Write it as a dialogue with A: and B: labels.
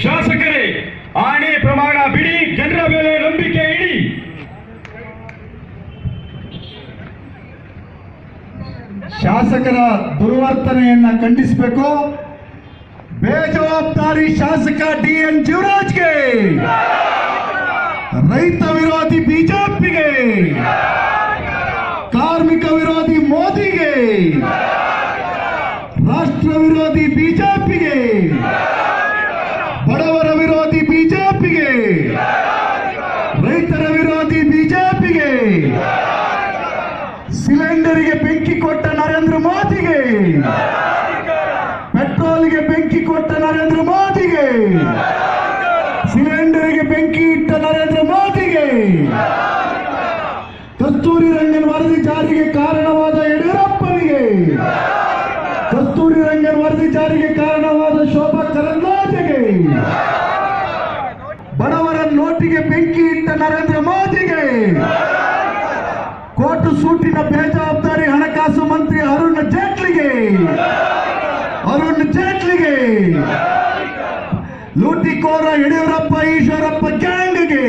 A: ಶಾಸಕರೇ, ಆಣೆ ಪ್ರಮಾಣ ಬಿಡಿ, ಜನರ ಮೇಲೆ ನಂಬಿಕೆ ಇಡಿ.
B: ಶಾಸಕರ ದುರ್ವರ್ತನೆಯನ್ನ ಖಂಡಿಸಬೇಕು. ಬೇಜವಾಬ್ದಾರಿ ಶಾಸಕ ಡಿ.ಎನ್. ಜೀವರಾಜ್ಗೆ, ರೈತ ವಿರೋಧಿ ಬಿಜೆಪಿಗೆ, ಕಾರ್ಮಿಕ ವಿರೋಧಿ ಮೋದಿಗೆ, ರಾಷ್ಟ್ರ ವಿರೋಧಿ ಬಿಜೆಪಿಗೆ, ಬಡವರ ವಿರೋಧಿ ಬಿಜೆಪಿಗೆ, ರೈತರ ವಿರೋಧಿ ಬಿಜೆಪಿಗೆ, ಸಿಲಿಂಡರ್ಗೆ ಬೆಂಕಿ ಕೊಟ್ಟ ನರೇಂದ್ರ ಮೋದಿಗೆ, ಪೆಟ್ರೋಲ್ಗೆ ಬೆಂಕಿ ಕೊಟ್ಟ ನರೇಂದ್ರ ಮೋದಿಗೆ, ಸಿಲಿಂಡರ್ಗೆ ಬೆಂಕಿ ಇಟ್ಟ ನರೇಂದ್ರ ಮೋದಿಗೆ, ಕಸ್ತೂರಿ ರಂಗನ್ ವರದಿ ಜಾರಿಗೆ ಕಾರಣವಾದ ಯಡಿಯೂರಪ್ಪನಿಗೆ, ಕಸ್ತೂರಿ ರಂಗನ್ ವರದಿ ಜಾರಿಗೆ ಕಾರಣವಾದ ಶೋಭಾ ಕರಂದ್ಲಾಜೆಗೆ, ಬಡವರ ನೋಟಿಗೆ ಬೆಂಕಿ ಇಟ್ಟ ನರೇಂದ್ರ ಮೋದಿಗೆ, ಕೋಟು ಸೂಟಿನ ಬೇಜವಾಬ್ದಾರಿ ಹಣಕಾಸು ಮಂತ್ರಿ ಅರುಣ್ ಜೇಟ್ಲಿಗೆ, ಲೂಟಿಕೋರ ಯಡಿಯೂರಪ್ಪ ಈಶ್ವರಪ್ಪ ಗ್ಯಾಂಗ್ಗೆ